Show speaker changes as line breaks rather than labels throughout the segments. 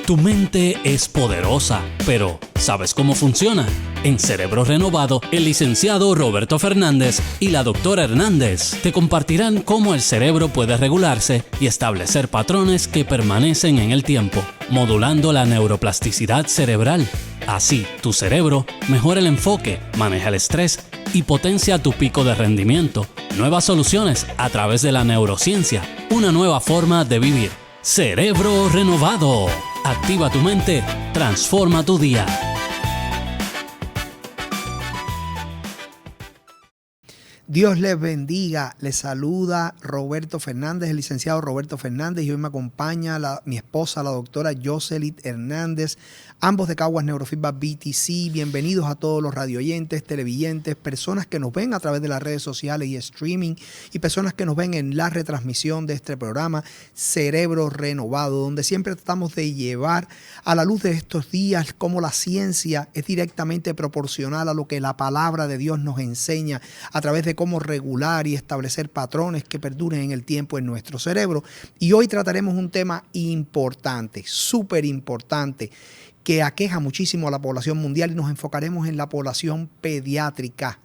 Tu mente es poderosa, pero ¿sabes cómo funciona? En Cerebro Renovado, el licenciado Roberto Fernández y la doctora Hernández te compartirán cómo el cerebro puede regularse y establecer patrones que permanecen en el tiempo, modulando la neuroplasticidad cerebral. Así, tu cerebro mejora el enfoque, maneja el estrés y potencia tu pico de rendimiento. Nuevas soluciones a través de la neurociencia, una nueva forma de vivir. Cerebro Renovado. Activa tu mente, transforma tu día.
Dios les bendiga, les saluda Roberto Fernández, el licenciado Roberto Fernández, y hoy me acompaña mi esposa, la doctora Joselit Hernández, ambos de Caguas Neurofeedback BTC. Bienvenidos a todos los radioyentes, televidentes, personas que nos ven a través de las redes sociales y streaming, y personas que nos ven en la retransmisión de este programa Cerebro Renovado, donde siempre tratamos de llevar a la luz de estos días cómo la ciencia es directamente proporcional a lo que la palabra de Dios nos enseña a través de cómo regular y establecer patrones que perduren en el tiempo en nuestro cerebro. Y hoy trataremos un tema importante, súper importante, que aqueja muchísimo a la población mundial, y nos enfocaremos en la población pediátrica.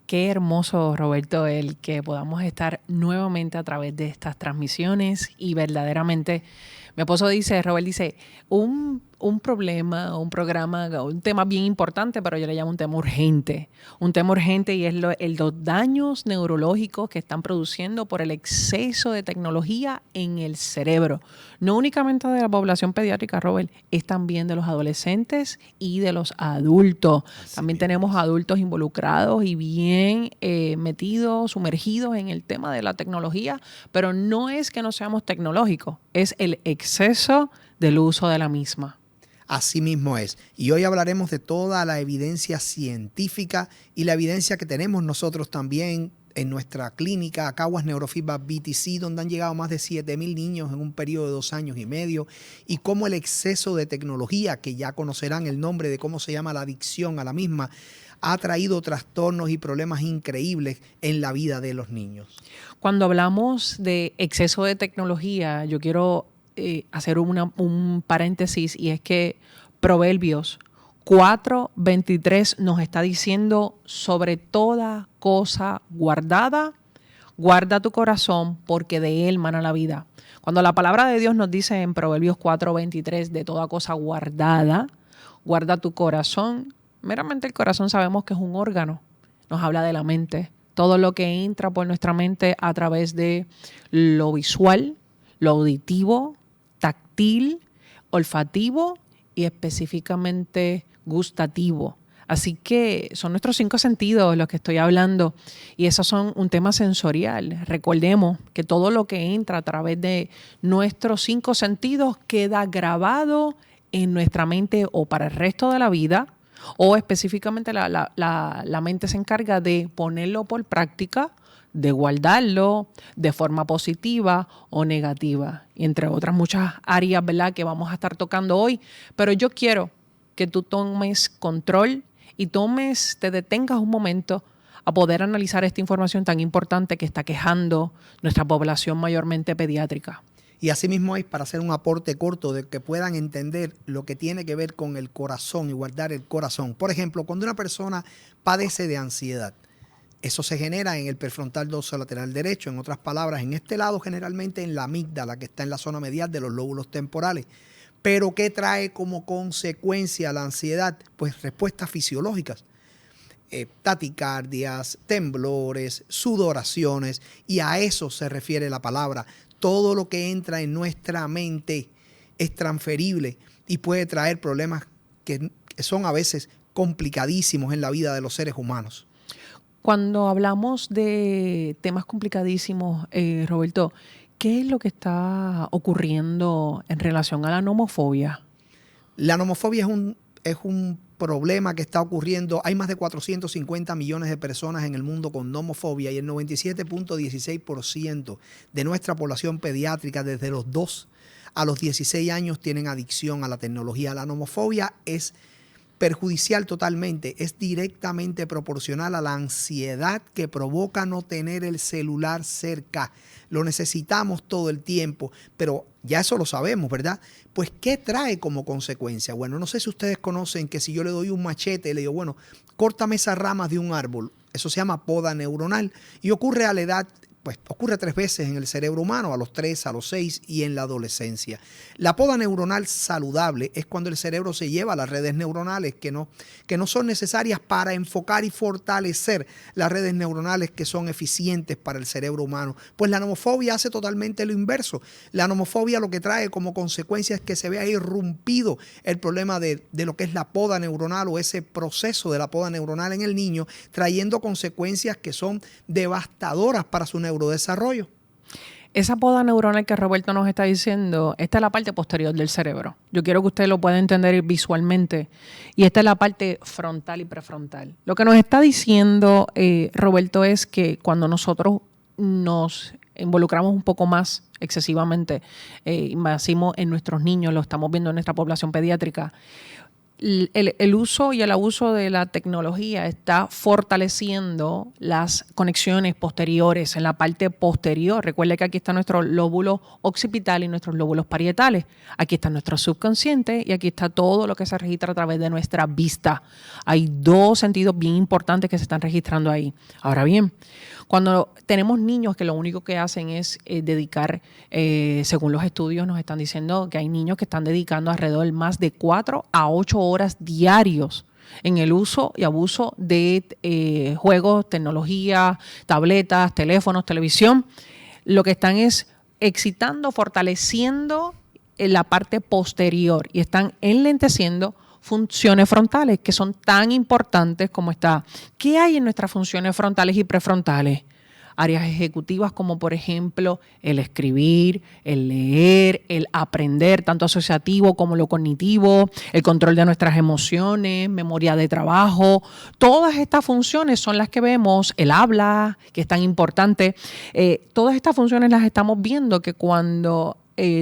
Qué hermoso, Roberto, el que podamos estar nuevamente a través de estas transmisiones, y verdaderamente mi esposo dice, Robert dice, un problema, un programa, un tema bien importante, pero yo le llamo un tema urgente. Un tema urgente, y es los daños neurológicos que están produciendo por el exceso de tecnología en el cerebro. No únicamente de la población pediátrica, Robert, es también de los adolescentes y de los adultos. También tenemos adultos involucrados y bien metidos, sumergidos en el tema de la tecnología, pero no es que no seamos tecnológicos, es el exceso del uso de la misma.
Así mismo es. Y hoy hablaremos de toda la evidencia científica y la evidencia que tenemos nosotros también en nuestra clínica Caguas Neurofeedback BTC, donde han llegado más de 7,000 niños en un periodo de 2 años y medio, y cómo el exceso de tecnología, que ya conocerán el nombre de cómo se llama la adicción a la misma, ha traído trastornos y problemas increíbles en la vida de los niños.
Cuando hablamos de exceso de tecnología, yo quiero hacer un paréntesis, y es que Proverbios 4:23 nos está diciendo: sobre toda cosa guardada, guarda tu corazón, porque de él mana la vida. Cuando la palabra de Dios nos dice en Proverbios 4:23, de toda cosa guardada, guarda tu corazón, meramente el corazón sabemos que es un órgano, nos habla de la mente. Todo lo que entra por nuestra mente a través de lo visual, lo auditivo, táctil, olfativo y específicamente gustativo. Así que son nuestros 5 sentidos los que estoy hablando, y esos son un tema sensorial. Recordemos que todo lo que entra a través de nuestros 5 sentidos queda grabado en nuestra mente o para el resto de la vida, o específicamente la mente se encarga de ponerlo por práctica, de guardarlo de forma positiva o negativa, y entre otras muchas áreas, ¿verdad?, que vamos a estar tocando hoy. Pero yo quiero que tú tomes control y te detengas un momento a poder analizar esta información tan importante que está quejando nuestra población mayormente pediátrica.
Y así mismo es, para hacer un aporte corto de que puedan entender lo que tiene que ver con el corazón y guardar el corazón. Por ejemplo, cuando una persona padece de ansiedad, eso se genera en el prefrontal dorsolateral derecho, en otras palabras, en este lado, generalmente en la amígdala, que está en la zona medial de los lóbulos temporales. Pero ¿qué trae como consecuencia la ansiedad? Pues respuestas fisiológicas, taticardias, temblores, sudoraciones, y a eso se refiere la palabra. Todo lo que entra en nuestra mente es transferible y puede traer problemas que son a veces complicadísimos en la vida de los seres humanos.
Cuando hablamos de temas complicadísimos, Roberto, ¿qué es lo que está ocurriendo en relación a la nomofobia?
La nomofobia es un problema que está ocurriendo. Hay más de 450 millones de personas en el mundo con nomofobia, y el 97.16% de nuestra población pediátrica desde los 2 a los 16 años tienen adicción a la tecnología. La nomofobia es perjudicial totalmente, es directamente proporcional a la ansiedad que provoca no tener el celular cerca. Lo necesitamos todo el tiempo, pero Ya eso lo sabemos, ¿verdad? Pues, ¿qué trae como consecuencia? Bueno, no sé si ustedes conocen que si yo le doy un machete y le digo, bueno, córtame esas ramas de un árbol, eso se llama poda neuronal y ocurre a la edad, pues ocurre 3 veces en el cerebro humano, a los 3, a los 6 y en la adolescencia. La poda neuronal saludable es cuando el cerebro se lleva las redes neuronales que no son necesarias para enfocar y fortalecer las redes neuronales que son eficientes para el cerebro humano. Pues la nomofobia hace totalmente lo inverso. La nomofobia lo que trae como consecuencia es que se vea irrumpido el problema de lo que es la poda neuronal o ese proceso de la poda neuronal en el niño, trayendo consecuencias que son devastadoras para su neurodesarrollo.
Esa poda neuronal que Roberto nos está diciendo, esta es la parte posterior del cerebro. Yo quiero que usted lo pueda entender visualmente. Y esta es la parte frontal y prefrontal. Lo que nos está diciendo Roberto es que cuando nosotros nos involucramos un poco más excesivamente, invasivos en nuestros niños, lo estamos viendo en nuestra población pediátrica, el uso y el abuso de la tecnología está fortaleciendo las conexiones posteriores en la parte posterior. Recuerde que aquí está nuestro lóbulo occipital y nuestros lóbulos parietales. Aquí está nuestro subconsciente y aquí está todo lo que se registra a través de nuestra vista. Hay 2 sentidos bien importantes que se están registrando ahí. Ahora bien, cuando tenemos niños que lo único que hacen es dedicar, según los estudios nos están diciendo que hay niños que están dedicando alrededor de más de 4 a 8 horas diarios en el uso y abuso de juegos, tecnología, tabletas, teléfonos, televisión. Lo que están es excitando, fortaleciendo la parte posterior y están enlenteciendo funciones frontales que son tan importantes como está. ¿Qué hay en nuestras funciones frontales y prefrontales? Áreas ejecutivas como por ejemplo el escribir, el leer, el aprender, tanto asociativo como lo cognitivo, el control de nuestras emociones, memoria de trabajo. Todas estas funciones son las que vemos, el habla, que es tan importante. Todas estas funciones las estamos viendo que cuando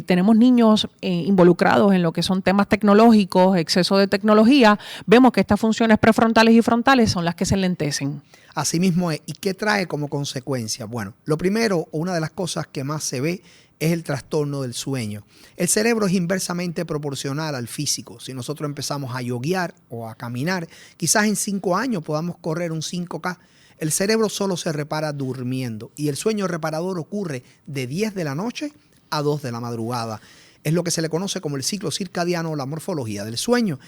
tenemos niños involucrados en lo que son temas tecnológicos, exceso de tecnología, vemos que estas funciones prefrontales y frontales son las que se enlentecen.
Así mismo es. ¿Y qué trae como consecuencia? Bueno, lo primero, o una de las cosas que más se ve, es el trastorno del sueño. El cerebro es inversamente proporcional al físico. Si nosotros empezamos a yoguear o a caminar, quizás en 5 años podamos correr un 5K. El cerebro solo se repara durmiendo y el sueño reparador ocurre de 10 de la noche a 2 de la madrugada. Es lo que se le conoce como el ciclo circadiano o la morfología del sueño.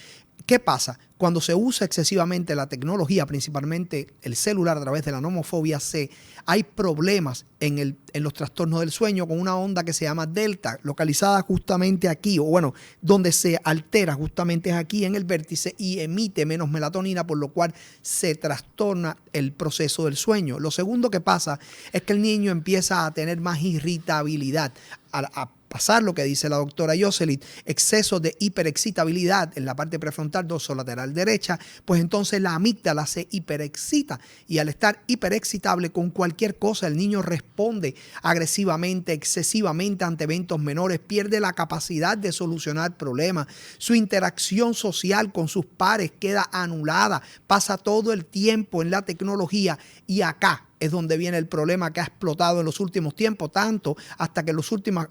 ¿Qué pasa? Cuando se usa excesivamente la tecnología, principalmente el celular a través de la nomofobia C, hay problemas en los trastornos del sueño con una onda que se llama delta, localizada justamente aquí, o bueno, donde se altera justamente es aquí en el vértice y emite menos melatonina, por lo cual se trastorna el proceso del sueño. Lo segundo que pasa es que el niño empieza a tener más irritabilidad, a pasar lo que dice la doctora Joselit, exceso de hiperexcitabilidad en la parte prefrontal dorsolateral derecha, pues entonces la amígdala se hiperexcita y al estar hiperexcitable con cualquier cosa el niño responde agresivamente, excesivamente ante eventos menores, pierde la capacidad de solucionar problemas, su interacción social con sus pares queda anulada, pasa todo el tiempo en la tecnología y acá es donde viene el problema que ha explotado en los últimos tiempos, tanto hasta que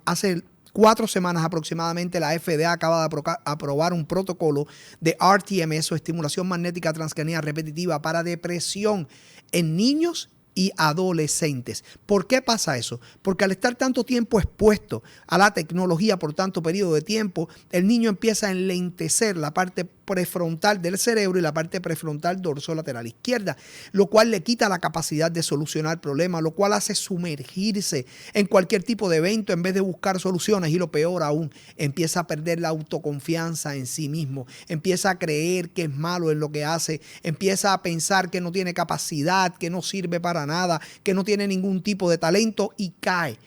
hace 4 semanas aproximadamente la FDA acaba de aprobar un protocolo de RTMS o estimulación magnética transcraniana repetitiva para depresión en niños y adolescentes. ¿Por qué pasa eso? Porque al estar tanto tiempo expuesto a la tecnología por tanto periodo de tiempo, el niño empieza a enlentecer la parte prefrontal del cerebro y la parte prefrontal dorsolateral izquierda, lo cual le quita la capacidad de solucionar problemas, lo cual hace sumergirse en cualquier tipo de evento en vez de buscar soluciones y lo peor aún, empieza a perder la autoconfianza en sí mismo, empieza a creer que es malo en lo que hace, empieza a pensar que no tiene capacidad, que no sirve para nada, que no tiene ningún tipo de talento y cae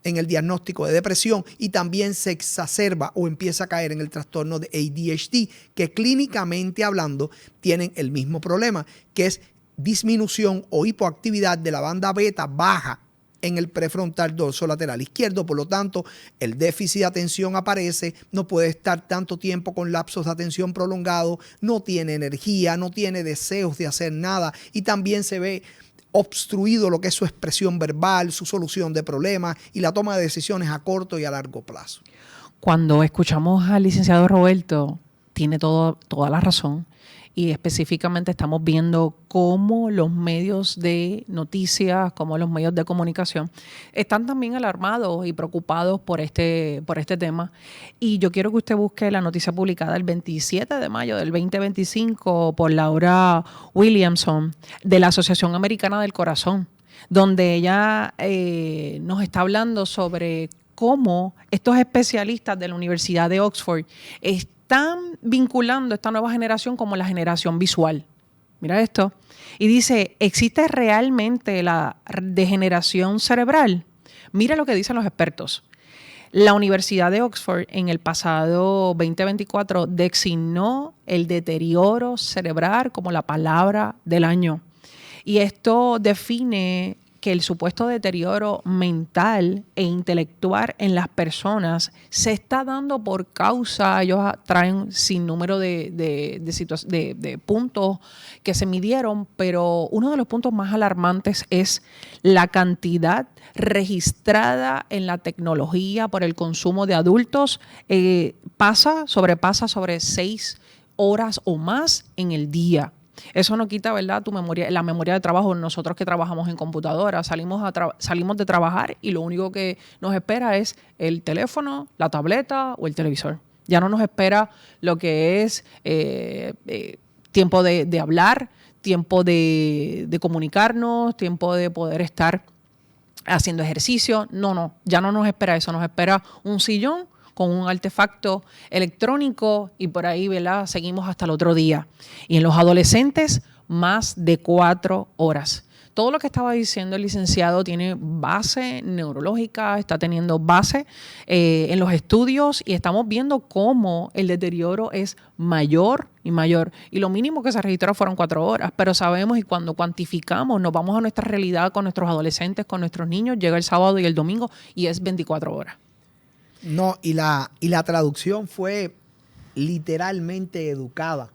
en el diagnóstico de depresión y también se exacerba o empieza a caer en el trastorno de ADHD, que clínicamente hablando tienen el mismo problema, que es disminución o hipoactividad de la banda beta baja en el prefrontal dorsolateral izquierdo. Por lo tanto, el déficit de atención aparece, no puede estar tanto tiempo con lapsos de atención prolongados, no tiene energía, no tiene deseos de hacer nada y también se ve obstruido lo que es su expresión verbal, su solución de problemas y la toma de decisiones a corto y a largo plazo.
Cuando escuchamos al licenciado Roberto, tiene toda la razón. Y específicamente estamos viendo cómo los medios de noticias, cómo los medios de comunicación están también alarmados y preocupados por este tema. Y yo quiero que usted busque la noticia publicada el 27 de mayo del 2025 por Laura Williamson de la Asociación Americana del Corazón, donde ella nos está hablando sobre cómo estos especialistas de la Universidad de Oxford están vinculando esta nueva generación como la generación visual. Mira esto. Y dice, ¿existe realmente la degeneración cerebral? Mira lo que dicen los expertos. La Universidad de Oxford en el pasado 2024 designó el deterioro cerebral como la palabra del año. Y esto define que el supuesto deterioro mental e intelectual en las personas se está dando por causa, ellos traen sin número de puntos que se midieron, pero uno de los puntos más alarmantes es la cantidad registrada en la tecnología por el consumo de adultos, sobrepasa sobre 6 horas o más en el día. Eso no quita, ¿verdad?, la memoria de trabajo. Nosotros que trabajamos en computadora, salimos de trabajar y lo único que nos espera es el teléfono, la tableta o el televisor. Ya no nos espera lo que es tiempo de hablar, tiempo de comunicarnos, tiempo de poder estar haciendo ejercicio. No, ya no nos espera eso. Nos espera un sillón con un artefacto electrónico y por ahí, ¿verdad?, seguimos hasta el otro día. Y en los adolescentes, más de 4 horas. Todo lo que estaba diciendo el licenciado tiene base neurológica, está teniendo base en los estudios y estamos viendo cómo el deterioro es mayor y mayor. Y lo mínimo que se registró fueron 4 horas, pero sabemos y cuando cuantificamos, nos vamos a nuestra realidad con nuestros adolescentes, con nuestros niños, llega el sábado y el domingo y es 24 horas.
No, y la traducción fue literalmente educada,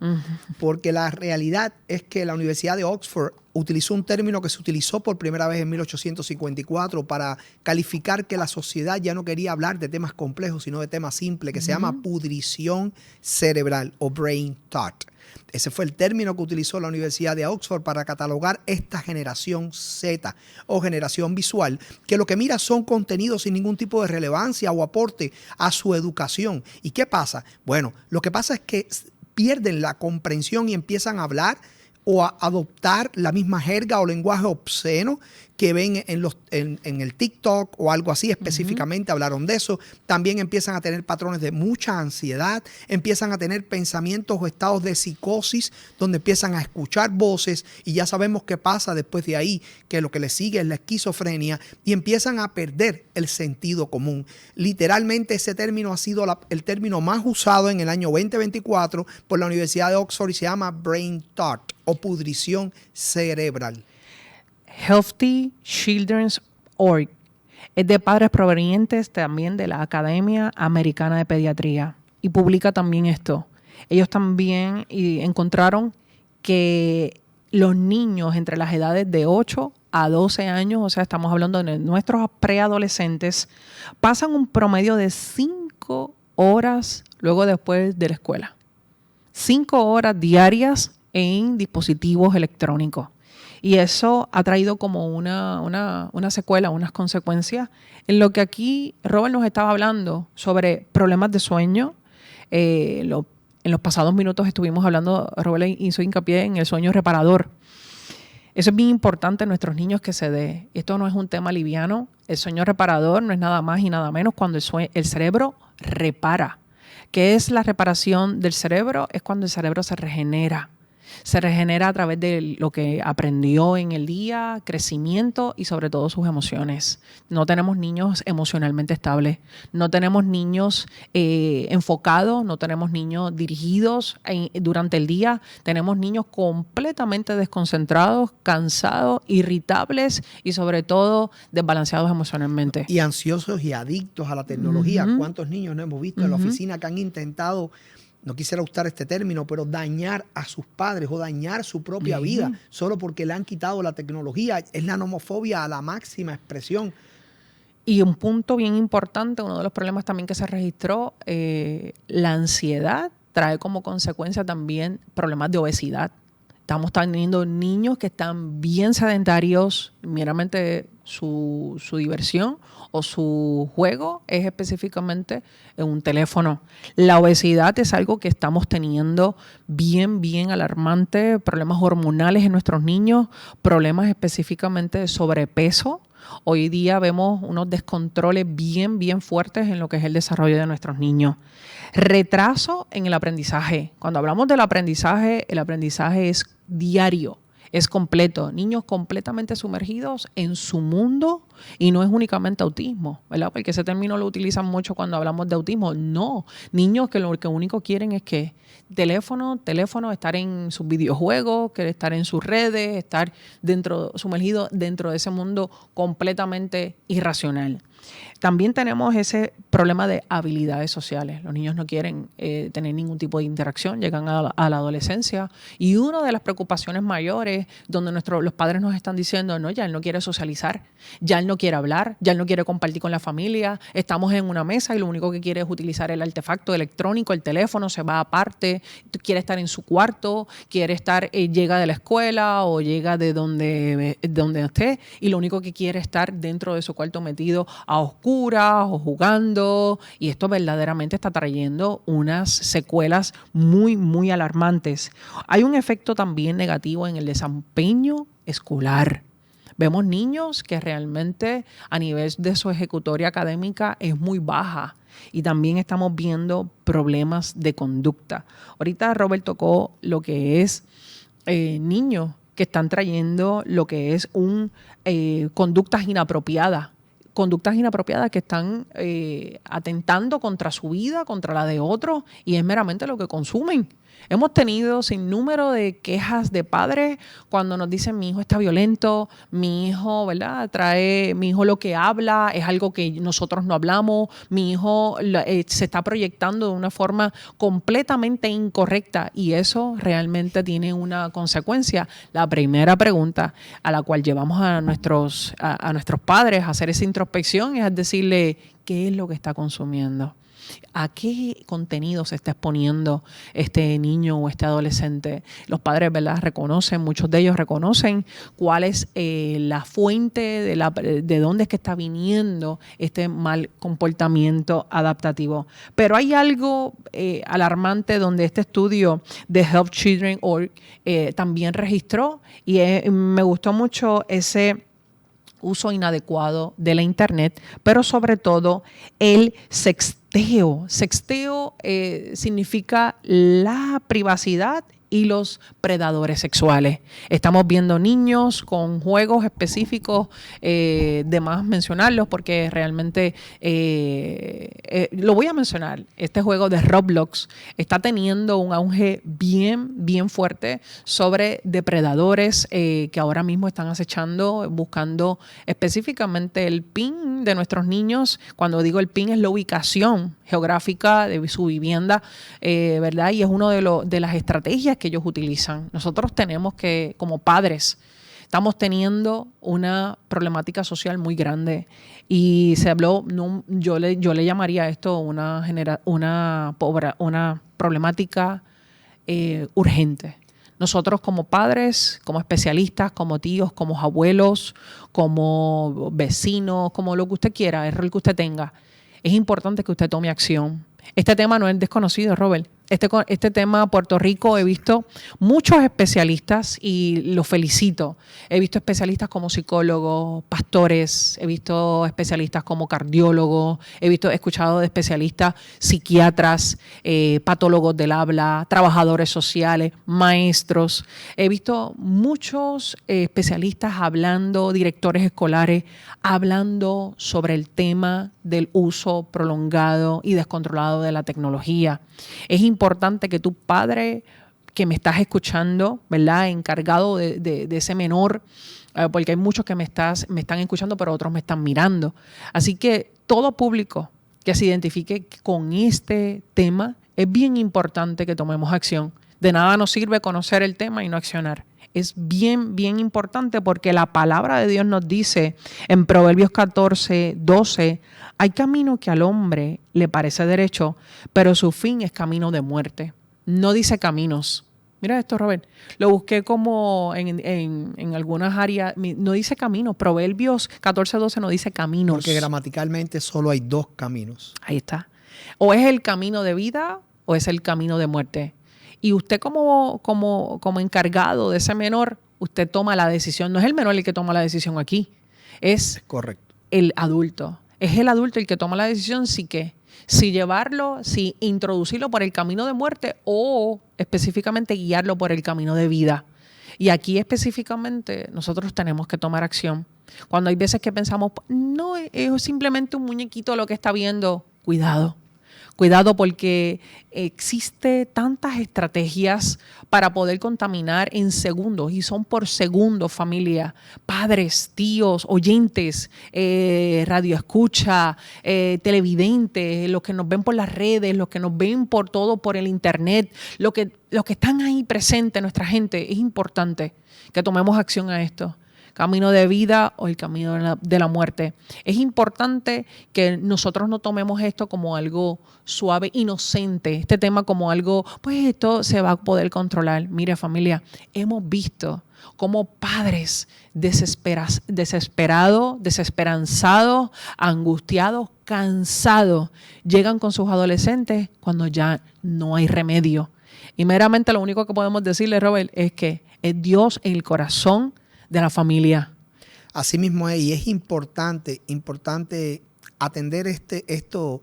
porque la realidad es que la Universidad de Oxford utilizó un término que se utilizó por primera vez en 1854 para calificar que la sociedad ya no quería hablar de temas complejos, sino de temas simples, que se llama pudrición cerebral o brain rot. Ese fue el término que utilizó la Universidad de Oxford para catalogar esta generación Z o generación visual, que lo que mira son contenidos sin ningún tipo de relevancia o aporte a su educación. ¿Y qué pasa? Bueno, lo que pasa es que pierden la comprensión y empiezan a hablar o a adoptar la misma jerga o lenguaje obsceno que ven en el TikTok o algo así, específicamente hablaron de eso. También empiezan a tener patrones de mucha ansiedad, empiezan a tener pensamientos o estados de psicosis donde empiezan a escuchar voces y ya sabemos qué pasa después de ahí, que lo que le sigue es la esquizofrenia y empiezan a perder el sentido común. Literalmente ese término ha sido el término más usado en el año 2024 por la Universidad de Oxford y se llama brain rot o pudrición cerebral.
Healthy Children's Org es de padres provenientes también de la Academia Americana de Pediatría y publica también esto. Ellos también encontraron que los niños entre las edades de 8 a 12 años, o sea, estamos hablando de nuestros preadolescentes, pasan un promedio de 5 horas luego después de la escuela. 5 horas diarias en dispositivos electrónicos. Y eso ha traído como una secuela, unas consecuencias. En lo que aquí Robert nos estaba hablando sobre problemas de sueño. En los pasados minutos estuvimos hablando, Robert hizo hincapié en el sueño reparador. Eso es bien importante en nuestros niños que se dé. Esto no es un tema liviano. El sueño reparador no es nada más y nada menos cuando el cerebro repara. ¿Qué es la reparación del cerebro? Es cuando el cerebro se regenera. Se regenera a través de lo que aprendió en el día, crecimiento y sobre todo sus emociones. No tenemos niños emocionalmente estables, no tenemos niños enfocados, no tenemos niños dirigidos durante el día, tenemos niños completamente desconcentrados, cansados, irritables y sobre todo desbalanceados emocionalmente.
Y ansiosos y adictos a la tecnología. ¿Cuántos niños no hemos visto en la oficina que han intentado no quisiera usar este término, pero dañar a sus padres o dañar su propia vida solo porque le han quitado la tecnología. Es la nomofobia a la máxima expresión.
Y un punto bien importante, uno de los problemas también que se registró, la ansiedad trae como consecuencia también problemas de obesidad. Estamos teniendo niños que están bien sedentarios, meramente su diversión o su juego es específicamente en un teléfono. La obesidad es algo que estamos teniendo bien alarmante, problemas hormonales en nuestros niños, problemas específicamente de sobrepeso. Hoy día vemos unos descontroles bien fuertes en lo que es el desarrollo de nuestros niños. Retraso en el aprendizaje. Cuando hablamos del aprendizaje, el aprendizaje es diario, es completo. Niños completamente sumergidos en su mundo y no es únicamente autismo, ¿verdad? Porque ese término lo utilizan mucho cuando hablamos de autismo. No, niños que lo que único quieren es que teléfono, estar en sus videojuegos, querer estar en sus redes, estar sumergido dentro de ese mundo completamente irracional. También tenemos ese problema de habilidades sociales. Los niños no quieren tener ningún tipo de interacción, llegan a la adolescencia y una de las preocupaciones mayores donde los padres nos están diciendo, no, ya él no quiere socializar, ya él no quiere hablar, ya él no quiere compartir con la familia, estamos en una mesa y lo único que quiere es utilizar el artefacto electrónico, el teléfono, se va aparte, quiere estar en su cuarto, quiere estar, llega de la escuela o llega de donde esté y lo único que quiere es estar dentro de su cuarto metido a oscuras o jugando, y esto verdaderamente está trayendo unas secuelas muy alarmantes. Hay un efecto también negativo en el desempeño escolar. Vemos niños que realmente a nivel de su ejecutoria académica es muy baja y también estamos viendo problemas de conducta. Ahorita Robert tocó lo que es niños que están trayendo lo que es conductas inapropiadas que están atentando contra su vida, contra la de otros, y es meramente lo que consumen. Hemos tenido sin número de quejas de padres cuando nos dicen mi hijo está violento, mi hijo, ¿verdad? Mi hijo lo que habla es algo que nosotros no hablamos, mi hijo se está proyectando de una forma completamente incorrecta y eso realmente tiene una consecuencia. La primera pregunta a la cual llevamos a nuestros padres a hacer esa introspección es decirle qué es lo que está consumiendo. ¿A qué contenido se está exponiendo este niño o este adolescente? Los padres, ¿verdad?, muchos de ellos reconocen cuál es la fuente de dónde es que está viniendo este mal comportamiento adaptativo. Pero hay algo alarmante donde este estudio de Help Children Org también registró y me gustó mucho ese uso inadecuado de la internet, pero sobre todo el sexteo. Sexteo significa la privacidad y los predadores sexuales. Estamos viendo niños con juegos específicos, de más mencionarlos porque realmente lo voy a mencionar. Este juego de Roblox está teniendo un auge bien fuerte sobre depredadores que ahora mismo están acechando, buscando específicamente el PIN de nuestros niños. Cuando digo el PIN es la ubicación geográfica de su vivienda, ¿verdad? Y es una de las estrategias que ellos utilizan. Nosotros tenemos que, como padres, estamos teniendo una problemática social muy grande y se habló, yo le llamaría a esto una problemática urgente. Nosotros como padres, como especialistas, como tíos, como abuelos, como vecinos, como lo que usted quiera, el rol que usted tenga, es importante que usted tome acción. Este tema no es desconocido, Robert. Este tema, Puerto Rico, he visto muchos especialistas y los felicito. He visto especialistas como psicólogos, pastores, he visto especialistas como cardiólogos, he escuchado de especialistas psiquiatras, patólogos del habla, trabajadores sociales, maestros. He visto muchos especialistas hablando, directores escolares, hablando sobre el tema del uso prolongado y descontrolado de la tecnología. Es importante que tu padre que me estás escuchando, ¿verdad?, encargado de ese menor, porque hay muchos que me están escuchando, pero otros me están mirando. Así que todo público, que se identifique con este tema, es bien importante que tomemos acción. De nada nos sirve conocer el tema y no accionar. Es bien, bien importante porque la palabra de Dios nos dice en Proverbios 14, 12, hay camino que al hombre le parece derecho, pero su fin es camino de muerte. No dice caminos. Mira esto, Robert. Lo busqué como en algunas áreas. No dice caminos. Proverbios 14, 12 no dice caminos.
Porque gramaticalmente solo hay dos caminos.
Ahí está. O es el camino de vida o es el camino de muerte. Y usted como encargado de ese menor, usted toma la decisión. No es el menor el que toma la decisión aquí. Es
correcto.
El adulto. Es el adulto el que toma la decisión si llevarlo, si introducirlo por el camino de muerte o específicamente guiarlo por el camino de vida. Y aquí específicamente nosotros tenemos que tomar acción. Cuando hay veces que pensamos, no, es simplemente un muñequito lo que está viendo, cuidado. Cuidado porque existe tantas estrategias para poder contaminar en segundos y son por segundos, familia. Padres, tíos, oyentes, radioescucha, televidentes, los que nos ven por las redes, los que nos ven por todo, por el internet, los que están ahí presentes, nuestra gente. Es importante que tomemos acción a esto. Camino de vida o el camino de la muerte. Es importante que nosotros no tomemos esto como algo suave, inocente, este tema como algo, pues esto se va a poder controlar. Mire, familia, hemos visto cómo padres desesperados, desesperanzados, angustiados, cansados, llegan con sus adolescentes cuando ya no hay remedio. Y meramente lo único que podemos decirle, Robert, es que es Dios en el corazón de la familia.
Así mismo es, y es importante atender esto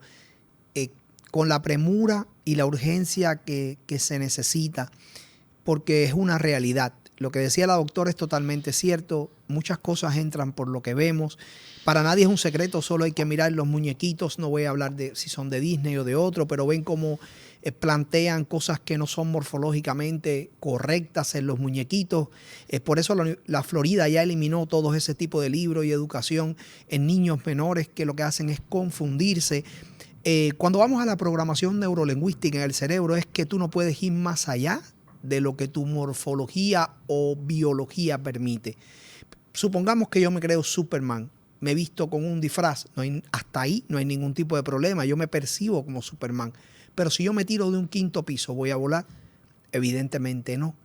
con la premura y la urgencia que se necesita, porque es una realidad. Lo que decía la doctora es totalmente cierto. Muchas cosas entran por lo que vemos. Para nadie es un secreto, solo hay que mirar los muñequitos. No voy a hablar de si son de Disney o de otro, pero ven cómo plantean cosas que no son morfológicamente correctas en los muñequitos. Por eso la Florida ya eliminó todo ese tipo de libros y educación en niños menores que lo que hacen es confundirse. Cuando vamos a la programación neurolingüística en el cerebro es que tú no puedes ir más allá de lo que tu morfología o biología permite. Supongamos que yo me creo Superman, me he visto con un disfraz, hasta ahí no hay ningún tipo de problema, yo me percibo como Superman. Pero si yo me tiro de un 5º piso, ¿voy a volar? Evidentemente no.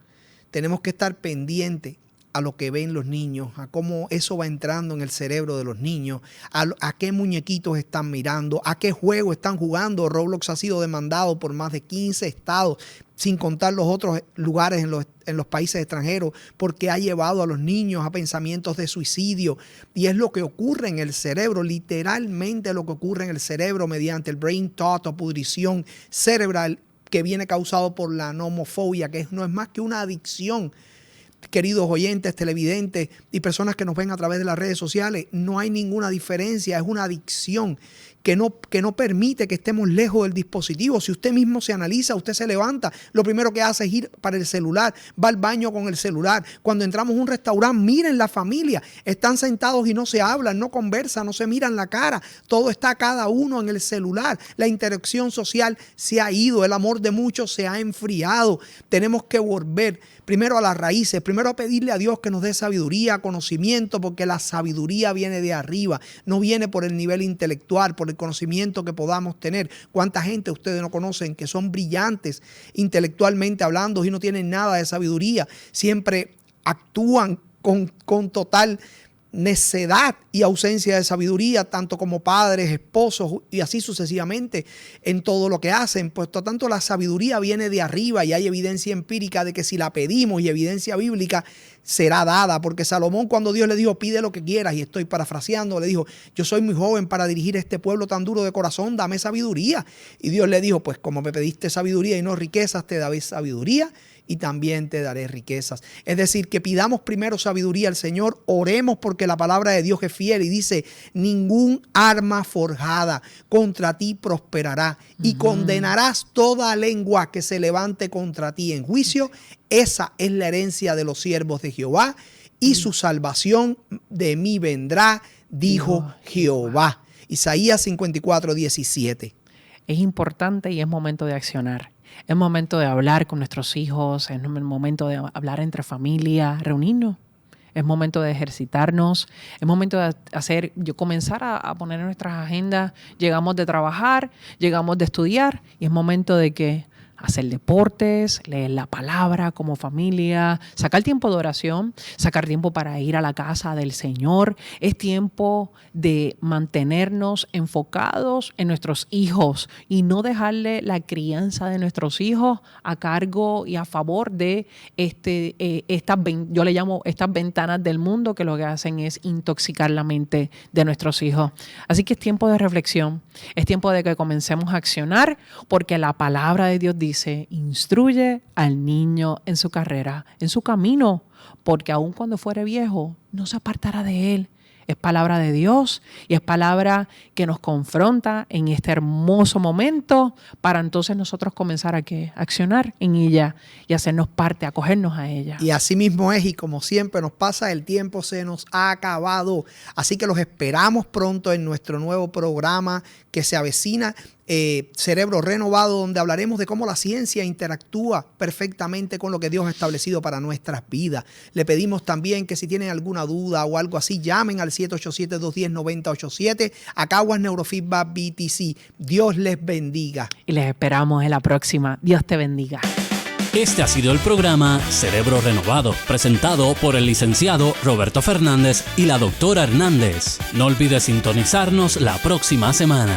Tenemos que estar pendientes a lo que ven los niños, a cómo eso va entrando en el cerebro de los niños, a qué muñequitos están mirando, a qué juego están jugando. Roblox ha sido demandado por más de 15 estados, sin contar los otros lugares en los países extranjeros, porque ha llevado a los niños a pensamientos de suicidio. Y es lo que ocurre en el cerebro, literalmente lo que ocurre en el cerebro mediante el brain thought o pudrición cerebral que viene causado por la nomofobia, que no es más que una adicción. Queridos oyentes, televidentes y personas que nos ven a través de las redes sociales, no hay ninguna diferencia, es una adicción que no permite que estemos lejos del dispositivo. Si usted mismo se analiza, usted se levanta, lo primero que hace es ir para el celular, va al baño con el celular. Cuando entramos a un restaurante, miren la familia, están sentados y no se hablan, no conversan, no se miran la cara, todo está cada uno en el celular. La interacción social se ha ido, el amor de muchos se ha enfriado. Tenemos que volver primero a las raíces, primero a pedirle a Dios que nos dé sabiduría, conocimiento, porque la sabiduría viene de arriba, no viene por el nivel intelectual, por el conocimiento que podamos tener. ¿Cuánta gente ustedes no conocen que son brillantes intelectualmente hablando y no tienen nada de sabiduría? Siempre actúan con total necedad y ausencia de sabiduría, tanto como padres, esposos y así sucesivamente en todo lo que hacen. Pues por tanto la sabiduría viene de arriba y hay evidencia empírica de que si la pedimos y evidencia bíblica será dada, porque Salomón cuando Dios le dijo pide lo que quieras, y estoy parafraseando, le dijo yo soy muy joven para dirigir este pueblo tan duro de corazón, dame sabiduría. Y Dios le dijo pues como me pediste sabiduría y no riquezas, te daré sabiduría y también te daré riquezas. Es decir, que pidamos primero sabiduría al Señor, oremos porque la palabra de Dios es fiel y dice, ningún arma forjada contra ti prosperará y condenarás toda lengua que se levante contra ti en juicio. Esa es la herencia de los siervos de Jehová y su salvación de mí vendrá, dijo Jehová. Isaías 54:17.
Es importante y es momento de accionar. Es momento de hablar con nuestros hijos, es momento de hablar entre familia, reunirnos. Es momento de ejercitarnos, es momento de comenzar a poner en nuestras agendas. Llegamos de trabajar, llegamos de estudiar y es momento de que hacer deportes, leer la palabra como familia, sacar tiempo de oración, sacar tiempo para ir a la casa del Señor. Es tiempo de mantenernos enfocados en nuestros hijos y no dejarle la crianza de nuestros hijos a cargo y a favor de yo le llamo estas ventanas del mundo que lo que hacen es intoxicar la mente de nuestros hijos. Así que es tiempo de reflexión, es tiempo de que comencemos a accionar porque la palabra de Dios dice, instruye al niño en su carrera, en su camino, porque aun cuando fuere viejo, no se apartará de él. Es palabra de Dios y es palabra que nos confronta en este hermoso momento para entonces nosotros comenzar a accionar en ella y hacernos parte, acogernos a ella.
Y así mismo es, y como siempre nos pasa, el tiempo se nos ha acabado. Así que los esperamos pronto en nuestro nuevo programa que se avecina, Cerebro Renovado, donde hablaremos de cómo la ciencia interactúa perfectamente con lo que Dios ha establecido para nuestras vidas. Le pedimos también que si tienen alguna duda o algo así, llamen al 787-210-9087 a Caguas Neurofeedback BTC. Dios les bendiga.
Y les esperamos en la próxima. Dios te bendiga.
Este ha sido el programa Cerebro Renovado, presentado por el licenciado Roberto Fernández y la doctora Hernández. No olvides sintonizarnos la próxima semana.